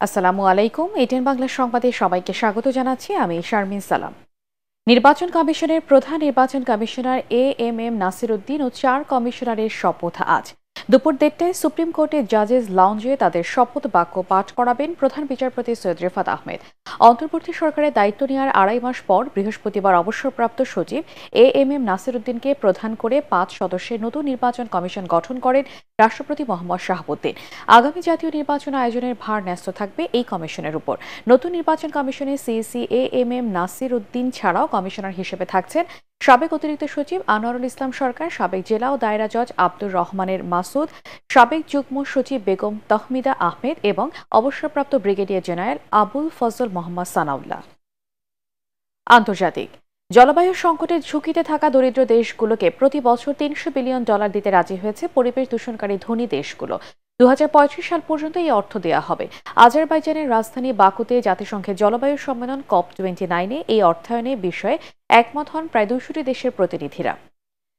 আসসালামু আলাইকুম। এটিএন বাংলা সংবাদে সবাইকে স্বাগত জানাচ্ছি। আমি শারমিন সালাম। নির্বাচন কমিশনের প্রধান নির্বাচন কমিশনার এএমএম নাসির উদ্দিন ও 4 কমিশনারের শপথ আজ দুপুর 1:30টায় সুপ্রিম কোর্টের জাজেস লাউঞ্জে তাদের শপথ বাক্য পাঠ করাবেন প্রধান বিচারপতি সৈয়দ রেফাত আহমেদ। অন্তর্বর্তী সরকারের দায়িত্ব নেওয়ার আড়াই মাস পর বৃহস্পতিবার অবসরপ্রাপ্ত সচিব এএমএম নাসির উদ্দিনকে প্রধান করে 5 সদস্যের নতুন নির্বাচন কমিশন গঠন করেন রাষ্ট্রপতি মোহাম্মদ শাহাবুদ্দিন। আগামী জাতীয় নির্বাচন আয়োজনের ভার ন্যস্ত থাকবে এই কমিশনের উপর। নতুন নির্বাচন কমিশনে সিইসি এএমএম নাসির উদ্দিন ছাড়াও কমিশনার হিসেবে থাকছেন সাবেক অতিরিক্ত সচিব আনোয়ারুল ইসলাম সরকার, সাবেক জেলা ও দায়রা জজ আব্দুর রহমানের মাসুদ, সাবেক যুগ্ম সচিব বেগম তহমিদা আহমেদ এবং অবসরপ্রাপ্ত ব্রিগেডিয়ার জেনারেল আবুল ফজল মোহাম্মদ সানাউল্লাহ। আন্তর্জাতিক জলবায়ু সংকটের ঝুঁকিতে থাকা দরিদ্র দেশগুলোকে প্রতি বছর $300 বিলিয়ন দিতে রাজি হয়েছে পরিবেশ দূষণকারী ধনী দেশগুলো। 2035 সাল পর্যন্ত এই অর্থ দেওয়া হবে। আজারবাইজানের রাজধানী বাকুতে জাতিসংঘের জলবায়ু সম্মেলন COP29-এ এই অর্থায়নের বিষয়ে একমত হন প্রায় 200টি দেশের প্রতিনিধিরা।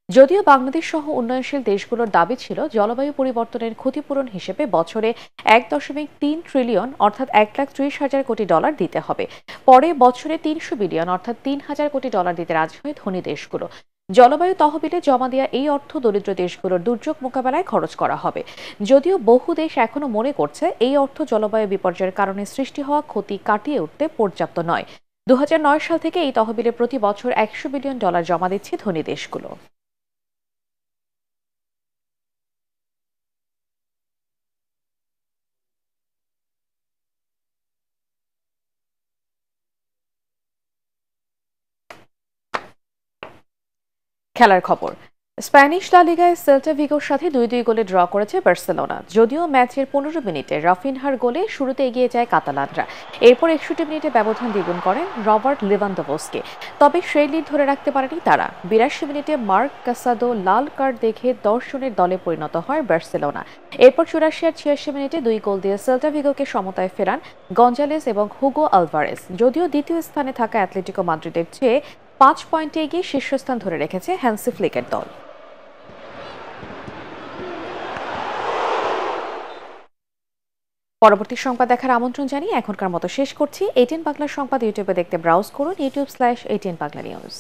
যদিও বাংলাদেশ সহ উন্নয়নশীল দেশগুলোর দাবি ছিল জলবায়ু পরিবর্তনের ক্ষতিপূরণ হিসেবে বছরে 1.3 ট্রিলিয়ন অর্থাৎ $1,30,000 দিতে হবে। পরে বছরে 300 বিলিয়ন অর্থাৎ $3,000 দিতে রাজি হয় ধনী দেশগুলো। জলবায়ু তহবিলে জমা দেওয়া এই অর্থ দরিদ্র দেশগুলোর দুর্যোগ মোকাবেলায় খরচ করা হবে। যদিও বহু দেশ এখনো মনে করছে এই অর্থ জলবায়ু বিপর্যয়ের কারণে সৃষ্টি হওয়া ক্ষতি কাটিয়ে উঠতে পর্যাপ্ত নয়। 2009 সাল থেকে এই তহবিলে প্রতি বছর $100 বিলিয়ন জমা দিচ্ছে ধনী দেশগুলো। খেলার খবর। স্প্যানিশ লা লিগায় সেল্টা ভিগোর সাথে 2-2 গোলে ড্র করেছে বার্সেলোনা। যদিও ম্যাচের 15 মিনিটে রাফিনহার গোলে শুরুতে এগিয়ে যায় কাতালানরা। এরপর 61 মিনিটে ব্যবধান দ্বিগুণ করেন রবার্ট লেভানডোভস্কি। তবে সেই লিড ধরে রাখতে পারেনি তারা। 82 মিনিটে মার্ক কাসাদো লাল কার্ড দেখে 10 জনের দলে পরিণত হয় বার্সেলোনা। এরপর 84 আর 86 মিনিটে 2 গোল দিয়ে সেল্টা ভিগোকে সমতায় ফেরান গঞ্জালেস এবং হুগো আলভারেজ। যদিও দ্বিতীয় স্থানে থাকা অ্যাটলেটিকো মাদ্রিদের চেয়ে 5 পয়েন্টে এগিয়ে শীর্ষস্থান ধরে রেখেছে হ্যান্সি ফ্লিকের দল। পরবর্তী সংবাদ দেখার আমন্ত্রণ জানিয়ে এখনকার মতো শেষ করছি। এটিএন বাংলা সংবাদ ইউটিউবে দেখতে ব্রাউজ করুন youtube/ATN Bangla News।